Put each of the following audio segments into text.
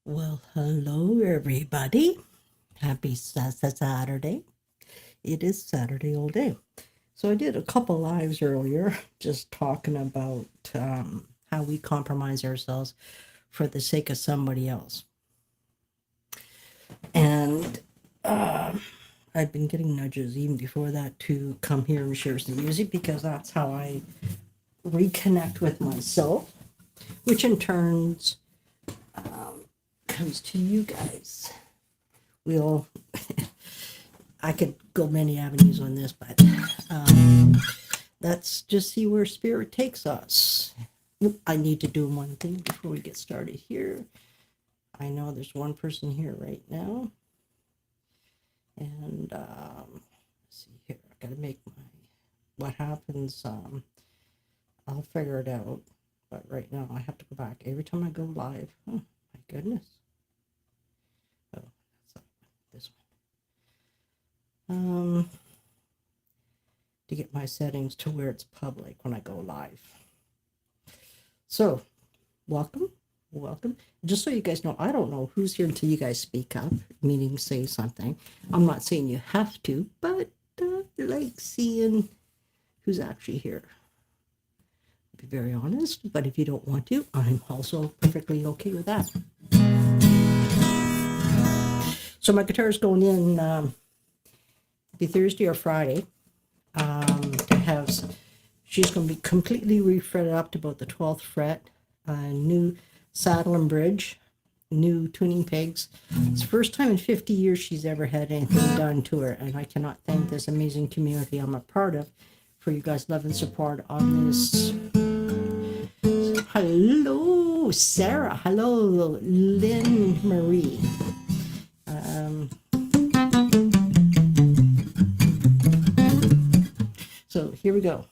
Well, hello everybody. Happy Saturday. It is Saturday all day. So I did a couple lives earlier just talking about how we compromise ourselves for the sake of somebody else. And I've been getting nudges even before that to come here and share some music because that's how I reconnect with myself, which in turns comes to you guys. We'll I could go many avenues on this, but let's just see where spirit takes us. I need to do one thing before we get started here. I know there's one person here right now, and let's see here. I gotta make my what happens. I'll figure it out, but right now I have to go back every time I go live. Oh my goodness. Oh, that's not this one. To get my settings to where it's public when I go live. So, welcome. Just so you guys know, I don't know who's here until you guys speak up, meaning say something. I'm not saying you have to, but I like seeing who's actually here. I'll be very honest, but if you don't want to, I'm also perfectly okay with that. So my guitar is going in be Thursday or Friday. She's going to be completely refretted up to about the 12th fret, new saddle and bridge, new tuning pegs. It's the first time in 50 years she's ever had anything done to her, and I cannot thank this amazing community I'm a part of for you guys' love and support on this. Hello, Sarah. Hello, Lynn Marie. So here we go.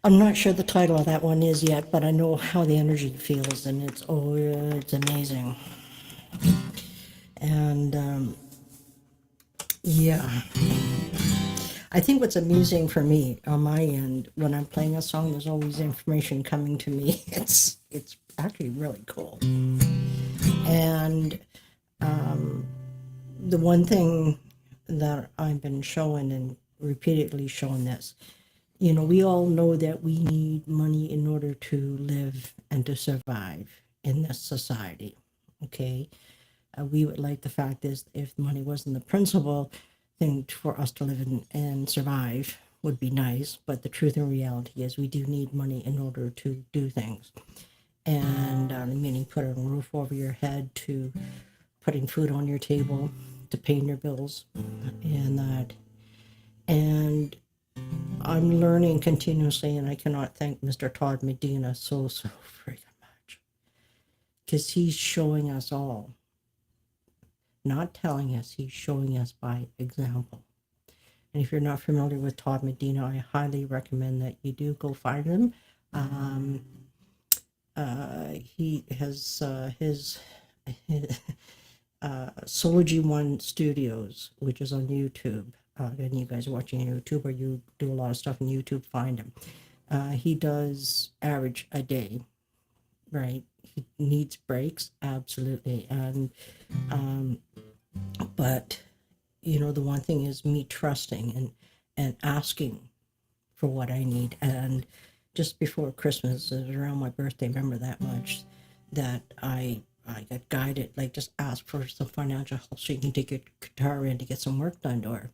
I'm not sure the title of that one is yet, but I know how the energy feels, and it's amazing. And yeah, I think what's amusing for me on my end when I'm playing a song, there's always information coming to me. It's actually really cool. And the one thing that I've been showing and repeatedly showing this, we all know that we need money in order to live and to survive in this society. Okay. We would like the fact is if money wasn't the principal thing for us to live and survive would be nice, but the truth and reality is we do need money in order to do things. And meaning putting a roof over your head, to putting food on your table, to paying your bills, and that. And I'm learning continuously, and I cannot thank Mr. Todd Medina so freaking much, because he's showing us all, not telling us, he's showing us by example. And if you're not familiar with Todd Medina, I highly recommend that you do go find him. He has his Sology One Studios, which is on YouTube. And you guys are watching YouTube, or you do a lot of stuff on YouTube, find him. He does average a day, right? He needs breaks, absolutely. And but the one thing is me trusting and asking for what I need. And just before Christmas, it was around my birthday, remember that much, that I got guided, like just ask for some financial help so you can take your guitar in to get some work done to her.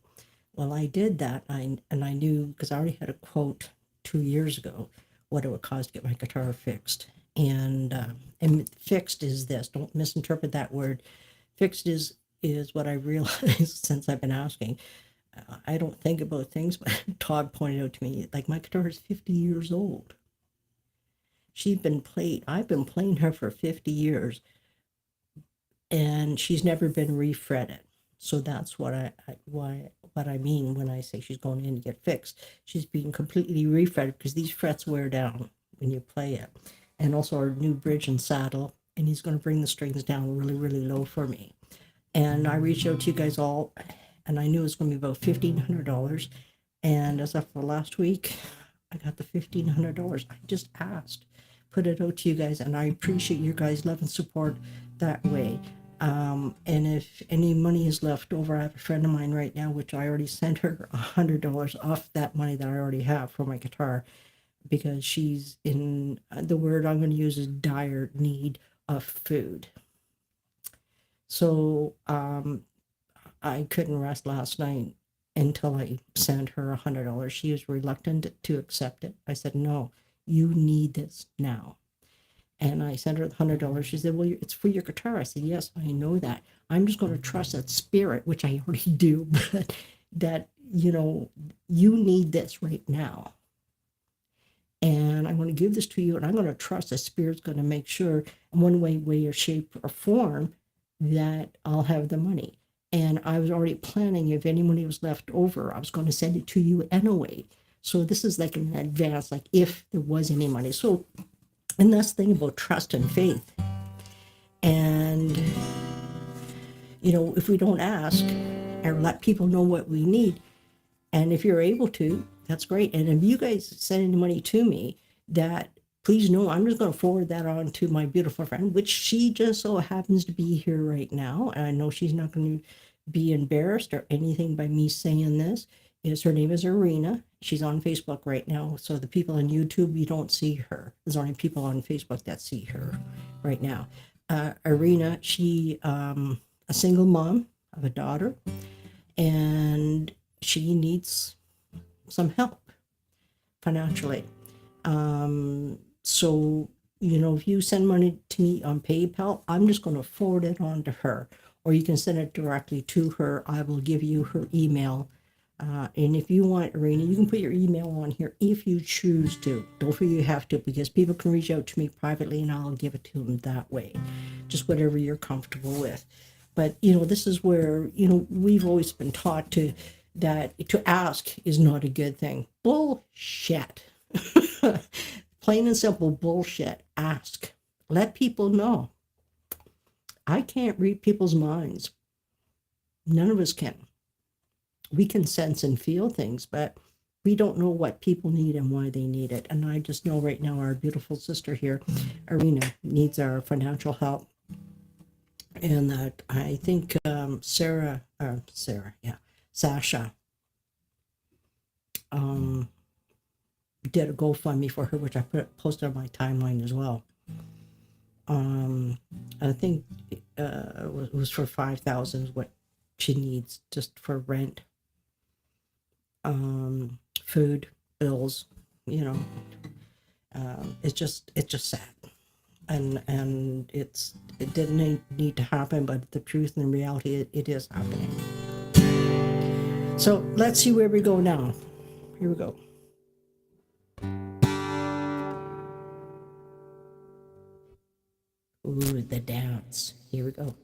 Well, I did that, and I knew, because I already had a quote 2 years ago, what it would cost to get my guitar fixed. And fixed is this, don't misinterpret that word. Fixed is what I realized since I've been asking. I don't think about things, but Todd pointed out to me, like, my guitar is 50 years old. I've been playing her for 50 years, and she's never been refretted. So that's what I mean when I say she's going in to get fixed. She's being completely refretted, because these frets wear down when you play it. And also our new bridge and saddle, and he's going to bring the strings down really, really low for me. And I reached out to you guys all, and I knew it was going to be about $1,500. And as of last week, I got the $1,500. I just asked, put it out to you guys, and I appreciate your guys' love and support that way. And if any money is left over, I have a friend of mine right now, which I already sent her $100 off that money that I already have for my guitar, because she's in, the word I'm going to use is dire need of food. So I couldn't rest last night until I sent her $100. She was reluctant to accept it. I said, no, you need this now. And I sent her the $100. She said, well, it's for your guitar. I said, yes, I know that. I'm just going to trust that spirit, which I already do, but that, you need this right now. And I'm going to give this to you, and I'm going to trust the spirit's going to make sure in one way or shape or form that I'll have the money. And I was already planning, if any money was left over, I was going to send it to you anyway. So this is like in advance, like if there was any money. So, and that's the thing about trust and faith. And, if we don't ask or let people know what we need, and if you're able to, that's great. And if you guys send any money to me, that please know I'm just going to forward that on to my beautiful friend, which she just so happens to be here right now. And I know she's not going to be embarrassed or anything by me saying this. Her name is Irina. She's on Facebook right now. So the people on YouTube, you don't see her. There's only people on Facebook that see her right now. Irina, she a single mom of a daughter, and she needs some help financially. So, if you send money to me on PayPal, I'm just going to forward it on to her, or you can send it directly to her. I will give you her email. And if you want, Irina, you can put your email on here if you choose to. Don't feel you have to, because people can reach out to me privately and I'll give it to them that way. Just whatever you're comfortable with. But, this is where, we've always been taught that to ask is not a good thing. Bullshit. Plain and simple bullshit. Ask. Let people know. I can't read people's minds. None of us can. We can sense and feel things, but we don't know what people need and why they need it. And I just know right now our beautiful sister here, Arena, needs our financial help. And that I think Sasha, did a GoFundMe for her, which I posted on my timeline as well. I think it was for 5,000 what she needs just for rent, food, bills. You know, it's just sad, and it didn't need to happen, but the truth and the reality, it is happening. So let's see where we go now. Here we go. Ooh, the dance. Here we go.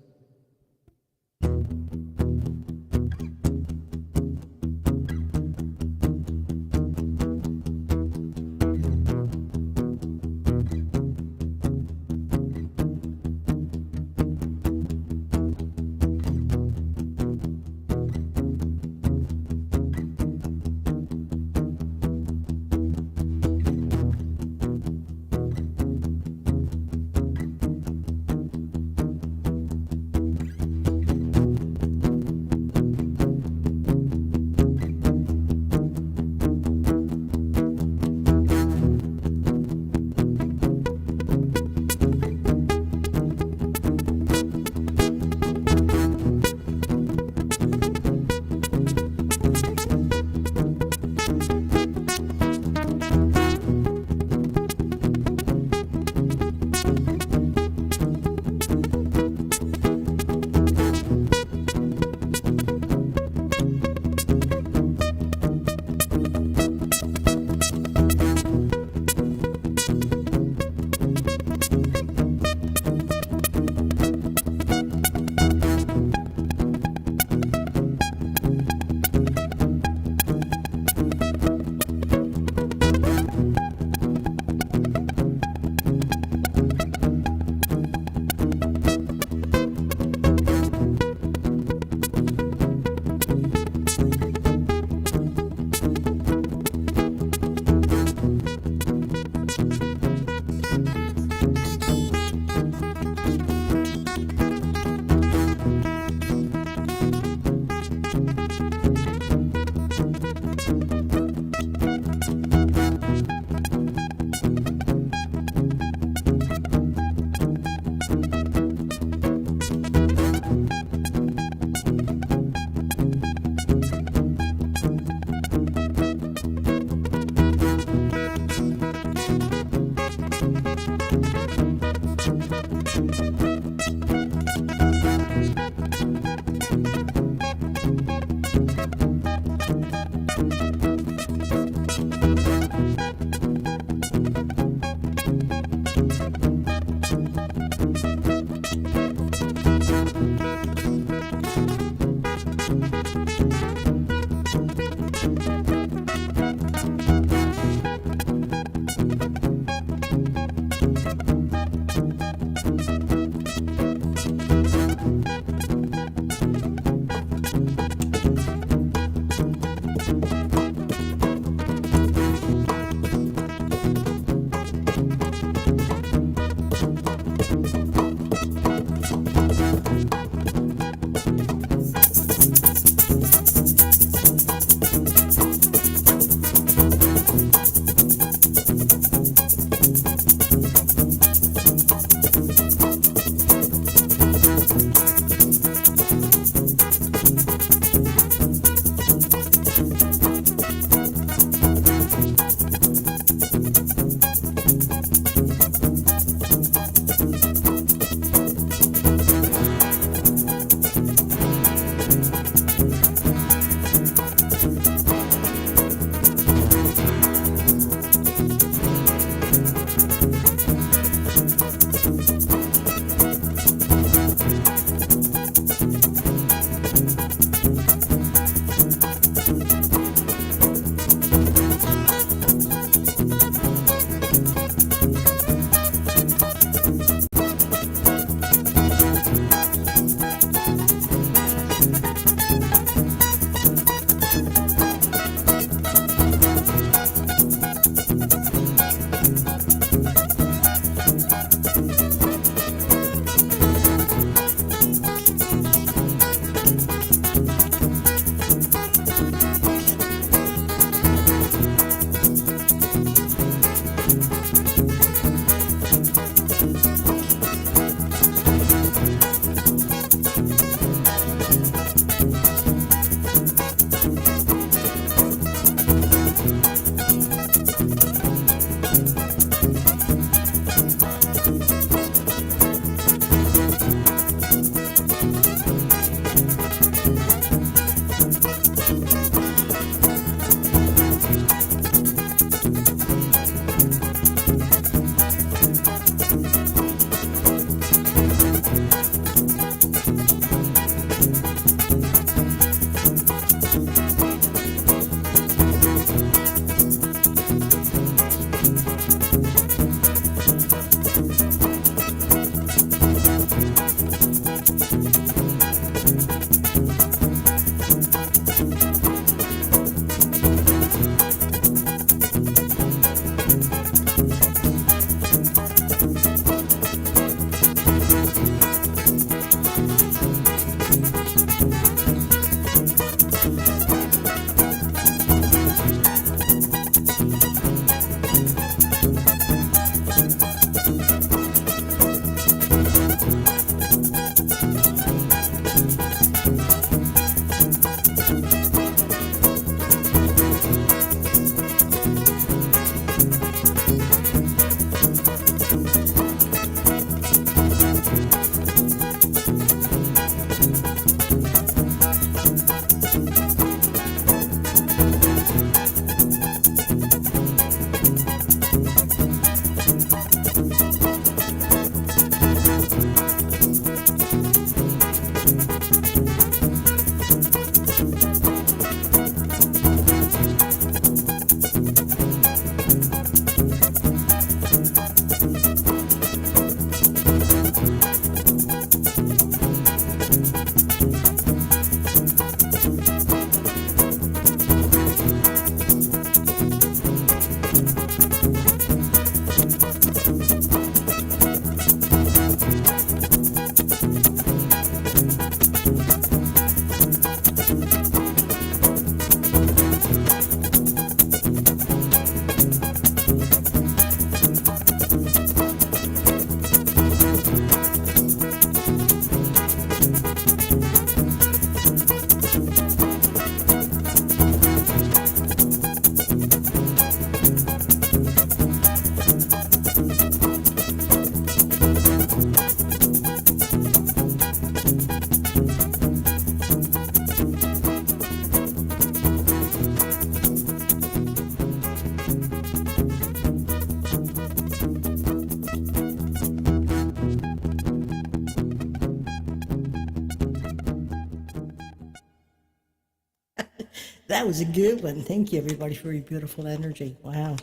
That was a good one. Thank you, everybody, for your beautiful energy. Wow.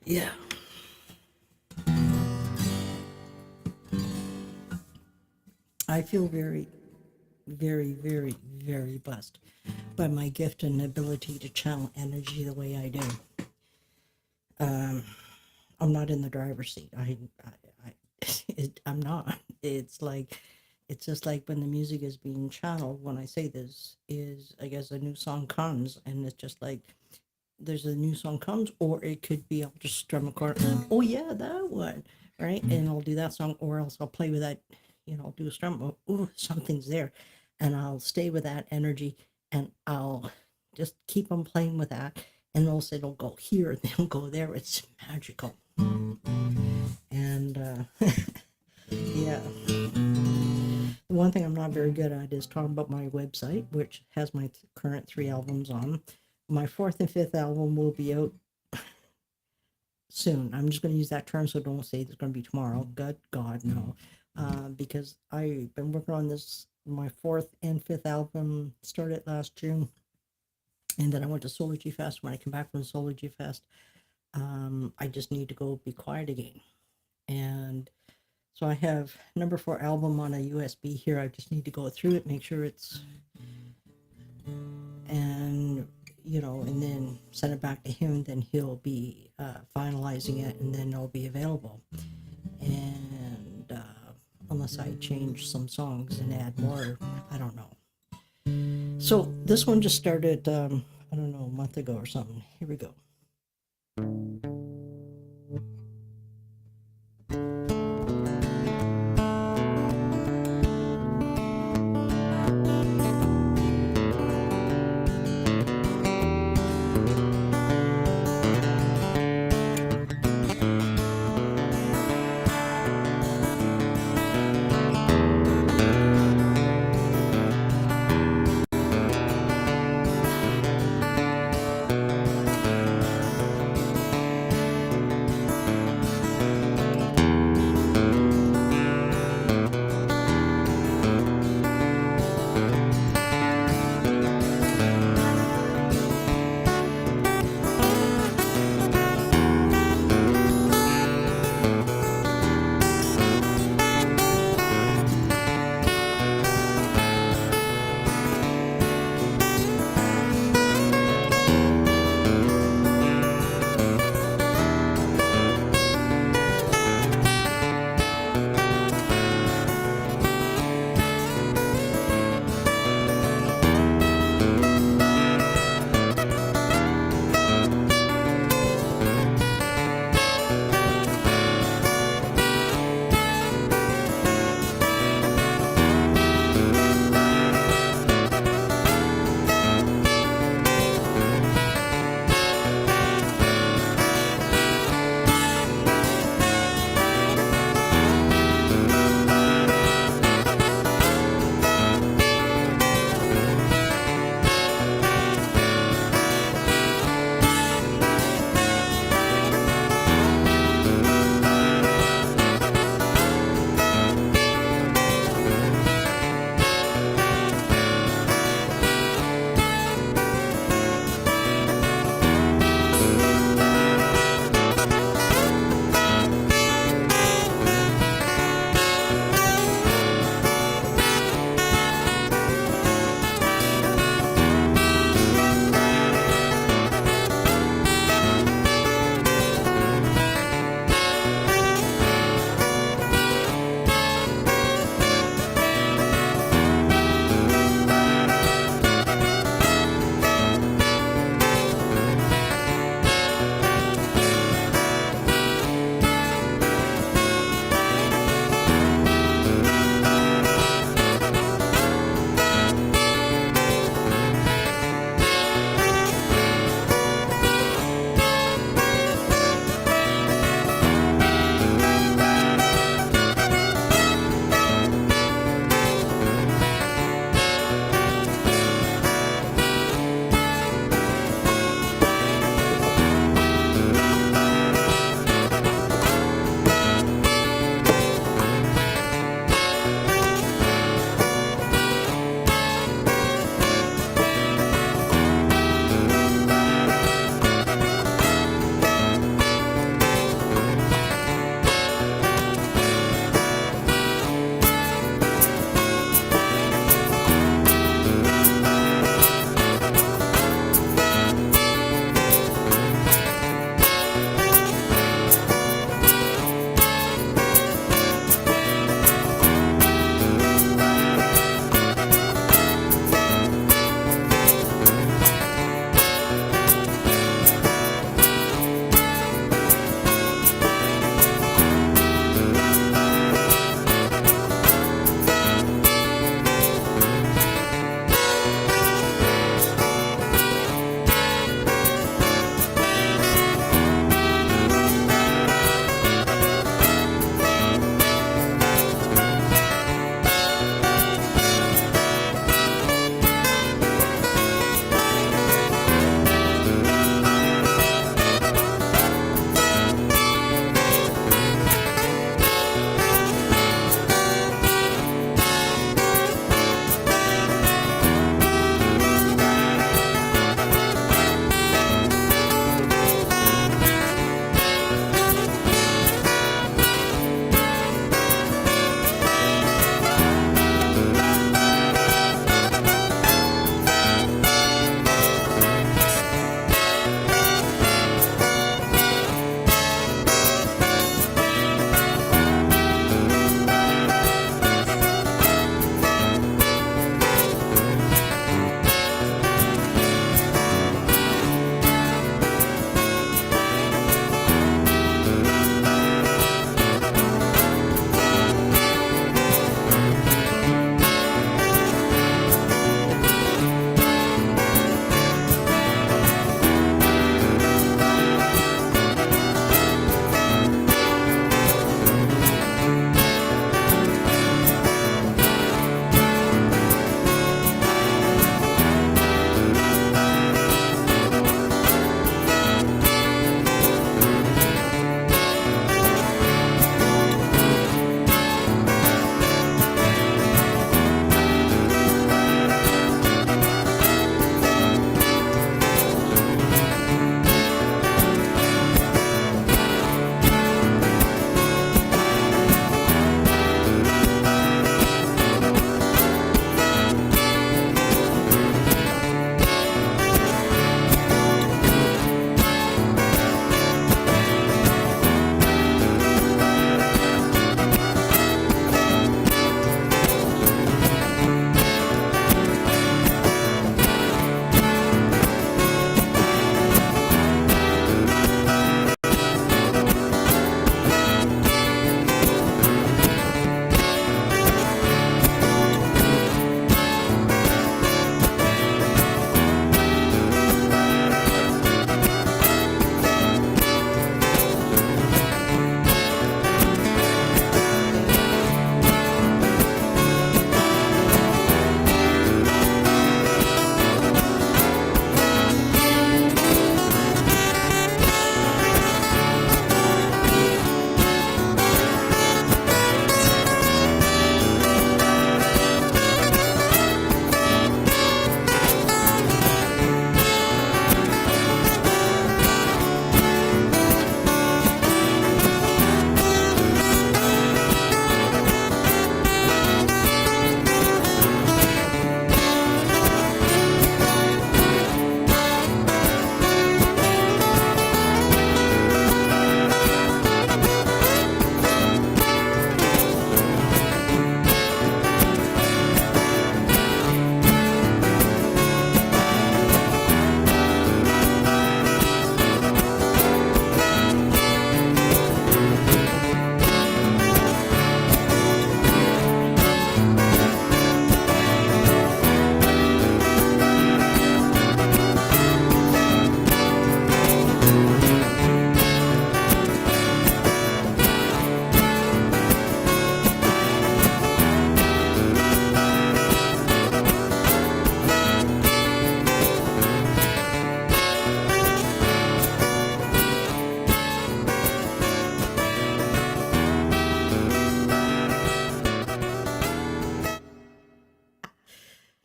Yeah. I feel very, very, very, very blessed by my gift and ability to channel energy the way I do. I'm not in the driver's seat. I'm not. It's just like when the music is being channeled. When I say this is, I guess a new song comes, and it's just like there's a new song comes, or it could be I'll just strum a chord. Oh yeah, that one, right? And I'll do that song, or else I'll play with that. I'll do a strum. Oh, something's there, and I'll stay with that energy, and I'll just keep on playing with that, and they'll say it'll go here, and they'll go there. It's magical, and yeah. The one thing I'm not very good at is talking about my website, which has my current 3 albums on. My 4th and 5th album will be out soon. I'm just going to use that term, so don't say it's going to be tomorrow. Good God, no. Because I've been working on this. My 4th and 5th album started last June. And then I went to Solar G Fest. When I come back from Solar G Fest, I just need to go be quiet again. And so I have number 4 album on a USB here. I just need to go through it, make sure it's, and and then send it back to him. Then he'll be finalizing it, and then it'll be available. And unless I change some songs and add more, I don't know. So this one just started, I don't know, a month ago or something. Here we go.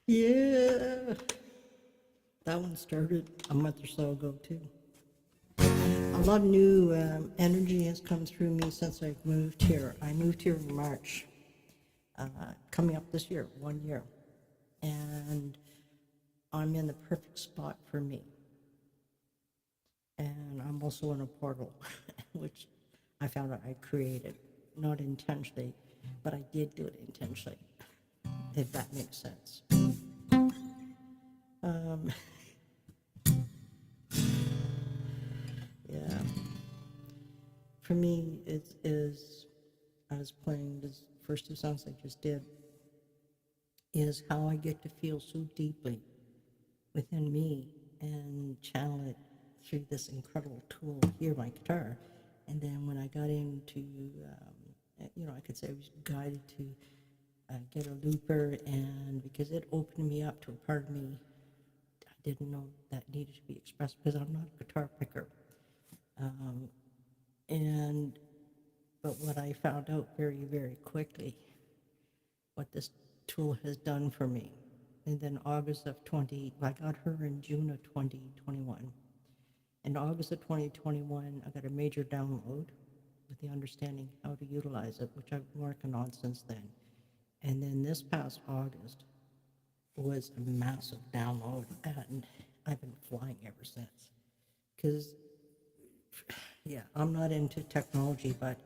Yeah, that one started a month or so ago too. A lot of new energy has come through me since I've moved here. I moved here in March, coming up this year, 1 year, and I'm in the perfect spot for me. And I'm also in a portal, which I found out I created, not intentionally, but I did do it intentionally, if that makes sense. Um, yeah, for me, it is, I was playing this first two songs I just did, is how I get to feel so deeply within me and channel it through this incredible tool here, my guitar. And then when I got into, I could say I was guided to get a looper, and because it opened me up to a part of me I didn't know that needed to be expressed because I'm not a guitar picker. Um, and but what I found out very, very quickly, what this tool has done for me. And then I got her in June of 2021. In August of 2021, I got a major download with the understanding how to utilize it, which I've been working on since then. And then this past August was a massive download, and I've been flying ever since. Because, yeah, I'm not into technology, but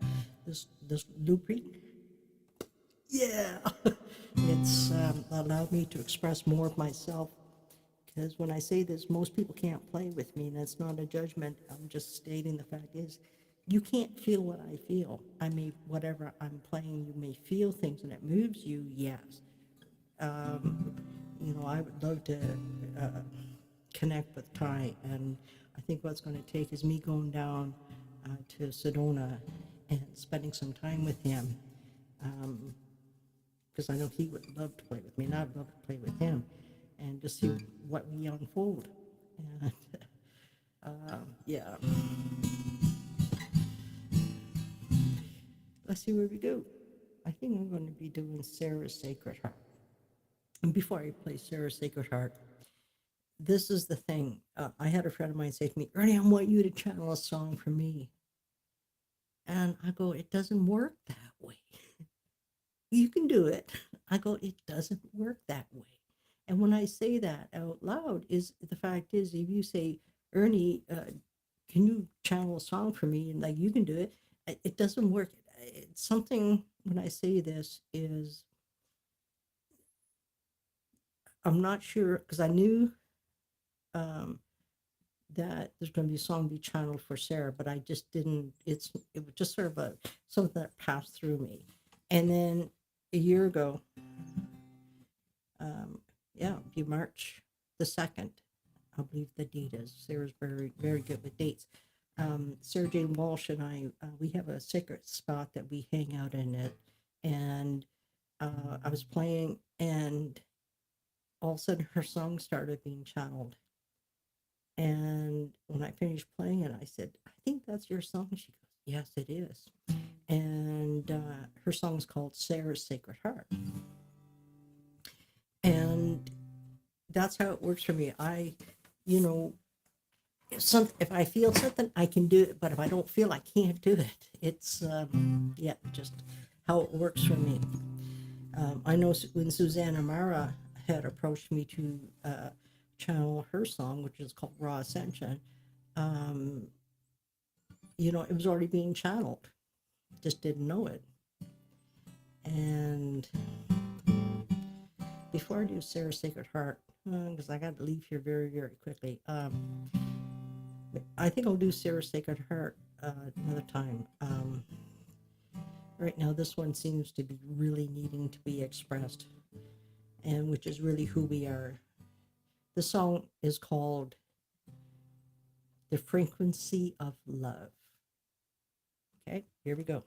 this looping, yeah, it's allowed me to express more of myself. Because when I say this, most people can't play with me, and that's not a judgment. I'm just stating the fact is, you can't feel what I feel. I mean, whatever I'm playing, you may feel things, and it moves you, yes. I would love to uh, connect with Ty, and I think what's going to take is me going down to Sedona and spending some time with him, because I know he would love to play with me, and I'd love to play with him, and just see what we unfold. And yeah, let's see where we go. I think I'm going to be doing Sarah's Sacred Heart. And before I play Sarah's Sacred Heart, this is the thing. I had a friend of mine say to me, Ernie, I want you to channel a song for me. And I go, it doesn't work that way. You can do it. I go, it doesn't work that way. And when I say that out loud, is the fact is, if you say, Ernie, can you channel a song for me? And like, you can do it. It doesn't work. It's something, when I say this, is I'm not sure, because I knew um, that there's going to be a song be channeled for Sarah, but I just didn't. It was just sort of something that passed through me. And then a year ago, be March the 2nd, I believe the date is. Sarah's very, very good with dates. Sarah Jane Walsh and I, we have a sacred spot that we hang out in it. And I was playing, and all of a sudden her song started being channeled. And when I finished playing it, I said, I think that's your song. She goes, yes, it is. And her song is called Sarah's Sacred Heart. And that's how it works for me. If I feel something, I can do it. But if I don't feel, I can't do it. It's, just how it works for me. I know when Suzanne Amara had approached me to channel her song, which is called Raw Ascension, it was already being channeled. Just didn't know it. And before I do Sarah's Sacred Heart, because I got to leave here very, very quickly, I think I'll do Sarah's Sacred Heart another time. Right now, this one seems to be really needing to be expressed, and which is really who we are. The song is called The Frequency of Love. Okay, here we go.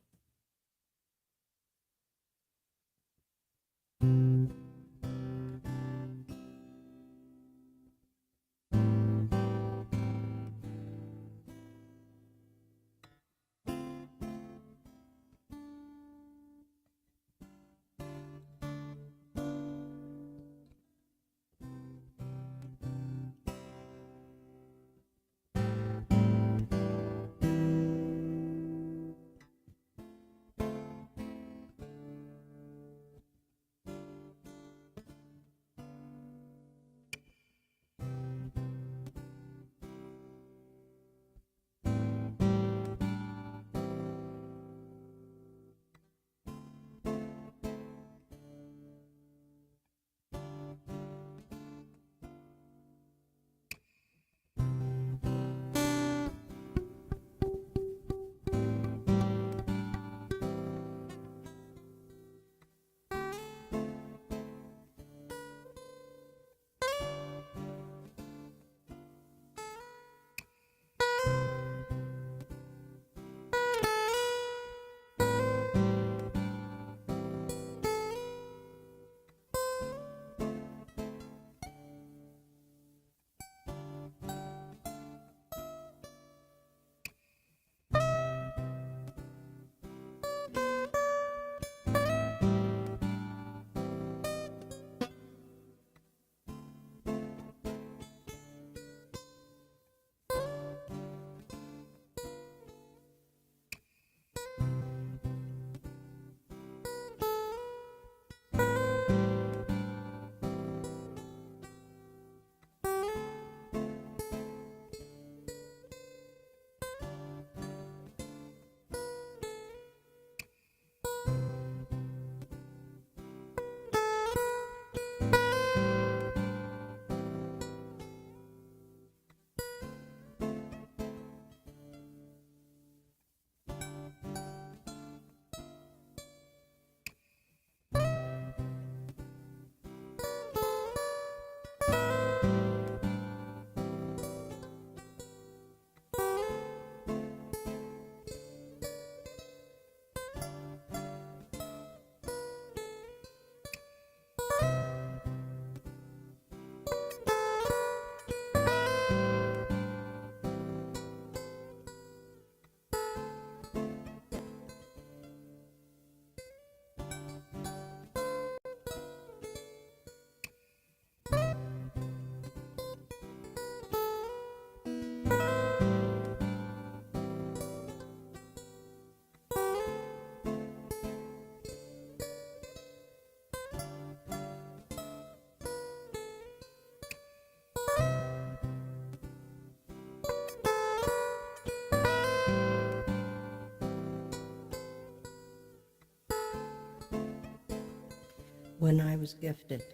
when I was gifted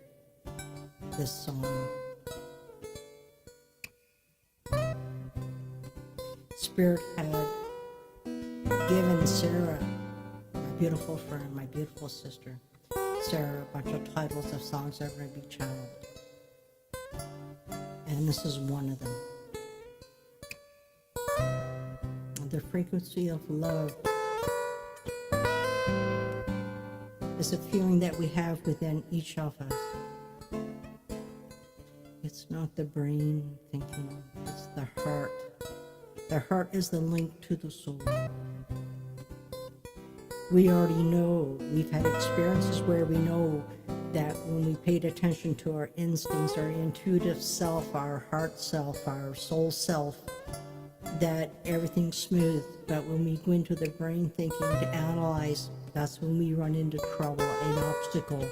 this song, Spirit had given Sarah, my beautiful friend, my beautiful sister, Sarah, a bunch of titles of songs that were going to be channeled. And this is one of them. The frequency of love is a feeling that we have within each of us. It's not the brain thinking, it's the heart. The heart is the link to the soul. We already know, we've had experiences where we know that when we paid attention to our instincts, our intuitive self, our heart self, our soul self, that everything's smooth. But when we go into the brain thinking to analyze, that's when we run into trouble, an obstacle.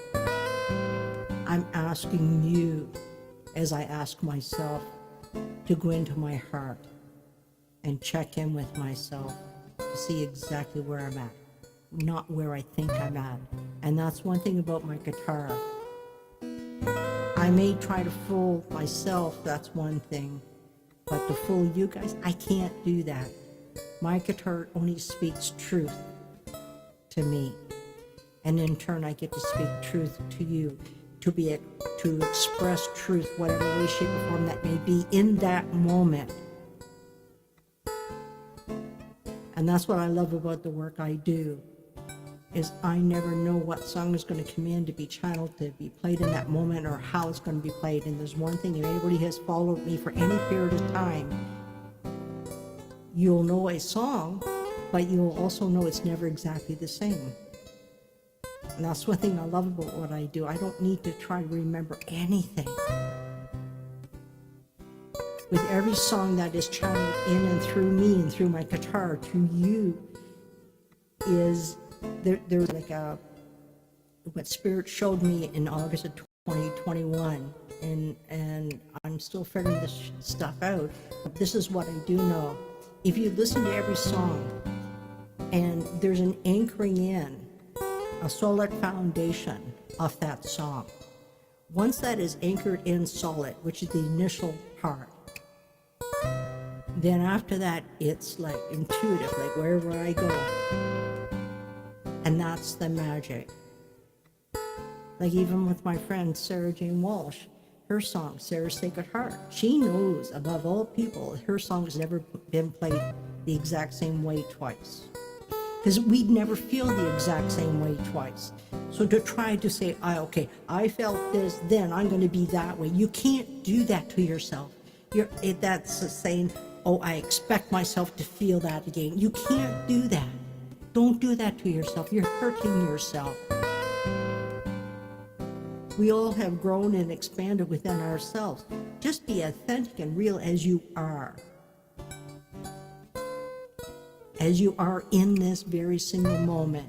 I'm asking you, as I ask myself, to go into my heart and check in with myself to see exactly where I'm at, not where I think I'm at. And that's one thing about my guitar. I may try to fool myself, that's one thing, but to fool you guys, I can't do that. My guitar only speaks truth to me, and in turn I get to speak truth to you, to express truth, whatever way, shape, or form that may be in that moment. And that's what I love about the work I do, is I never know what song is going to come in to be channeled, to be played in that moment, or how it's going to be played. And there's one thing, if anybody has followed me for any period of time, you'll know a song, but you'll also know it's never exactly the same. And that's one thing I love about what I do. I don't need to try to remember anything. With every song that is channeled in and through me and through my guitar to you, is there's like what Spirit showed me in August of 2021, and I'm still figuring this stuff out. But this is what I do know. If you listen to every song, and there's an anchoring in, a solid foundation of that song. Once that is anchored in solid, which is the initial part, then after that, it's like intuitive, like wherever I go. And that's the magic. Like even with my friend Sarah Jane Walsh, her song, Sarah's Sacred Heart, she knows above all people, her song has never been played the exact same way twice. Because we'd never feel the exact same way twice. So to try to say, okay, I felt this, then I'm going to be that way. You can't do that to yourself. That's saying, oh, I expect myself to feel that again. You can't do that. Don't do that to yourself. You're hurting yourself. We all have grown and expanded within ourselves. Just be authentic and real as you are. As you are in this very single moment.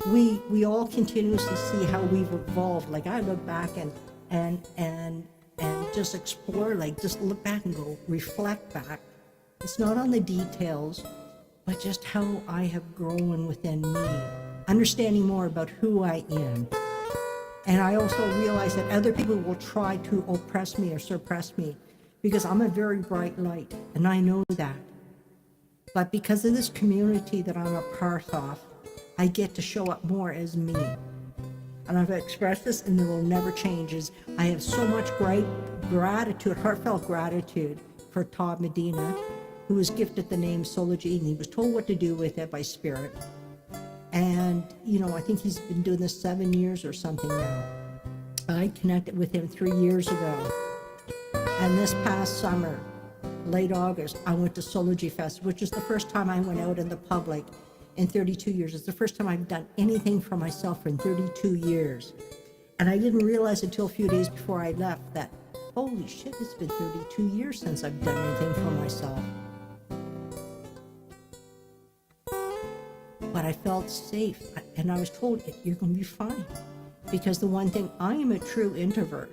We all continuously see how we've evolved. Like I look back and just explore, like just look back and go, reflect back. It's not on the details, but just how I have grown within me, understanding more about who I am. And I also realize that other people will try to oppress me or suppress me because I'm a very bright light, and I know that. But because of this community that I'm a part of, I get to show up more as me. And I've expressed this, and it will never change. I have so much great gratitude, heartfelt gratitude for Todd Medina, who was gifted the name Soulful Guitarist. He was told what to do with it by Spirit. And, I think he's been doing this 7 years or something now. I connected with him 3 years ago. And this past summer, late August, I went to Soulful Guitarist Fest, which is the first time I went out in the public in 32 years. It's the first time I've done anything for myself in 32 years. And I didn't realize until a few days before I left that, holy shit, it's been 32 years since I've done anything for myself. But I felt safe, and I was told, you're going to be fine. Because the one thing, I am a true introvert.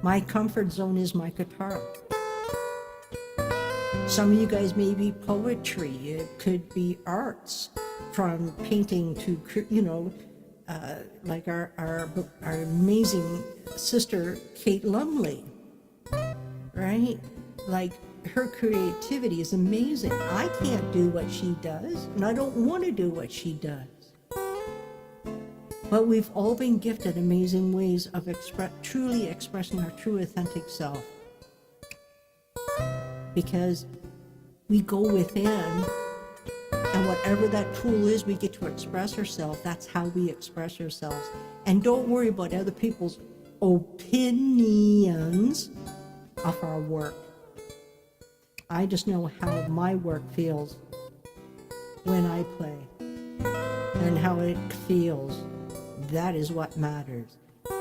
My comfort zone is my guitar. Some of you guys may be poetry, it could be arts, from painting to, like our amazing sister, Kate Lumley, right? Like, her creativity is amazing. I can't do what she does, and I don't want to do what she does. But we've all been gifted amazing ways of truly expressing our true authentic self. Because we go within, and whatever that tool is, we get to express ourselves. That's how we express ourselves. And don't worry about other people's opinions of our work. I just know how my work feels when I play, and how it feels. That is what matters.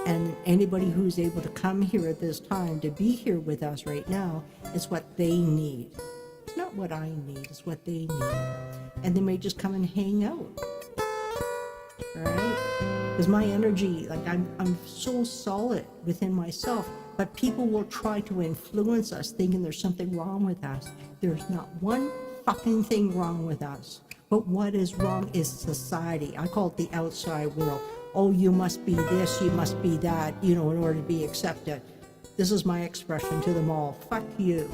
And anybody who's able to come here at this time, to be here with us right now, is what they need. It's not what I need, it's what they need. And they may just come and hang out, right? Because my energy, like, I'm so solid within myself, but people will try to influence us thinking there's something wrong with us. There's not one fucking thing wrong with us. But what is wrong is society. I call it the outside world. Oh, you must be this, you must be that, in order to be accepted. This is my expression to them all. Fuck you.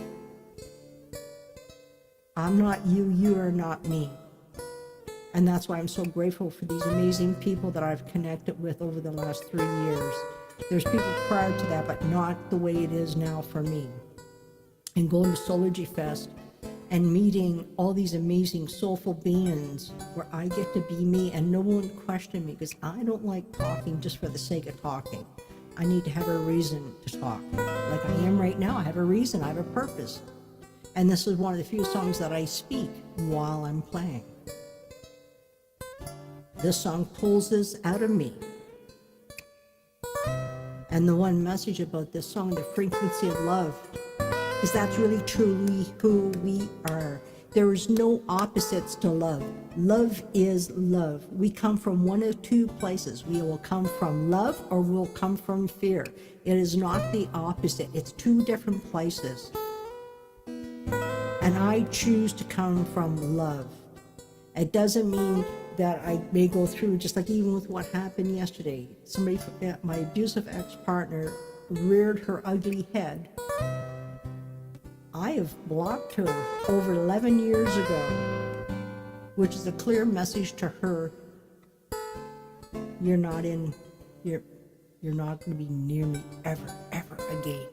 I'm not you, you are not me. And that's why I'm so grateful for these amazing people that I've connected with over the last 3 years. There's people prior to that, but not the way it is now for me. And going to Soulful Fest and meeting all these amazing soulful beings where I get to be me and no one question me, because I don't like talking just for the sake of talking. I need to have a reason to talk. Like I am right now, I have a reason, I have a purpose. And this is one of the few songs that I speak while I'm playing. This song pulls this out of me. And the one message about this song, the frequency of love, is that's really truly who we are. There is no opposites to love. Love is love. We come from one of two places. We will come from love or we'll come from fear. It is not the opposite. It's two different places. And I choose to come from love. It doesn't mean that I may go through, just like even with what happened yesterday. Somebody, my abusive ex-partner, reared her ugly head. I have blocked her over 11 years ago, which is a clear message to her. You're not going to be near me ever, ever again.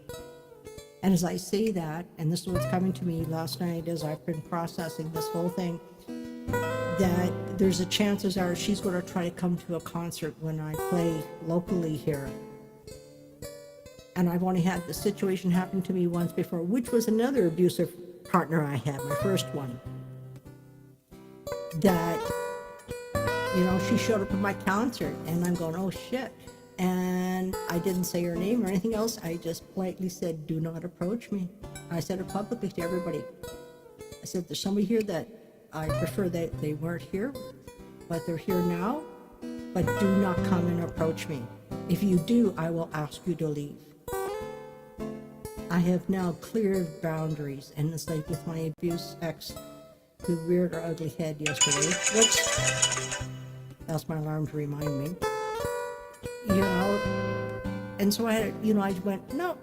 And as I say that, and this is what's coming to me last night as I've been processing this whole thing, that there's a chances are she's going to try to come to a concert when I play locally here. And I've only had the situation happen to me once before, which was another abusive partner I had, my first one. That, she showed up at my concert, and I'm going, oh shit. And I didn't say her name or anything else. I just politely said, do not approach me. I said it publicly to everybody. I said, there's somebody here that I prefer that they weren't here, but they're here now, but do not come and approach me. If you do, I will ask you to leave. I have now cleared boundaries, and it's like with my abuse ex who reared her ugly head yesterday. That's my alarm to remind me. And so I went, no,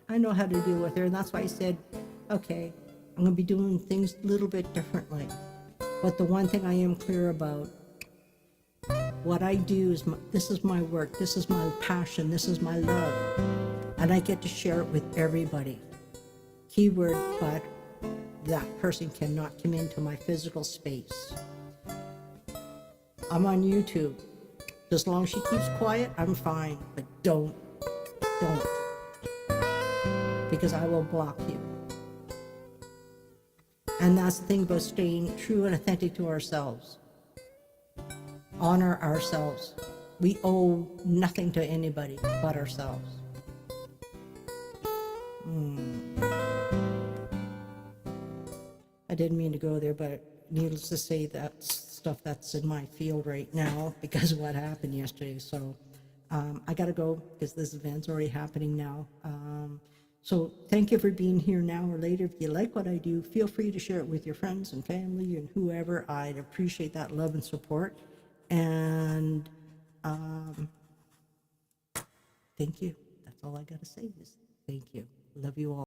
I know how to deal with her, and that's why I said, okay, I'm going to be doing things a little bit differently. But the one thing I am clear about, what I do is, this is my work, this is my passion, this is my love. And I get to share it with everybody. Keyword, but that person cannot come into my physical space. I'm on YouTube. As long as she keeps quiet, I'm fine. But don't. Because I will block you. And that's the thing about staying true and authentic to ourselves. Honor ourselves. We owe nothing to anybody but ourselves. I didn't mean to go there, but needless to say, that's stuff that's in my field right now because of what happened yesterday. So I got to go because this event's already happening now. So thank you for being here now or later. If you like what I do, feel free to share it with your friends and family and whoever. I'd appreciate that love and support. And thank you. That's all I got to say is thank you. Love you all.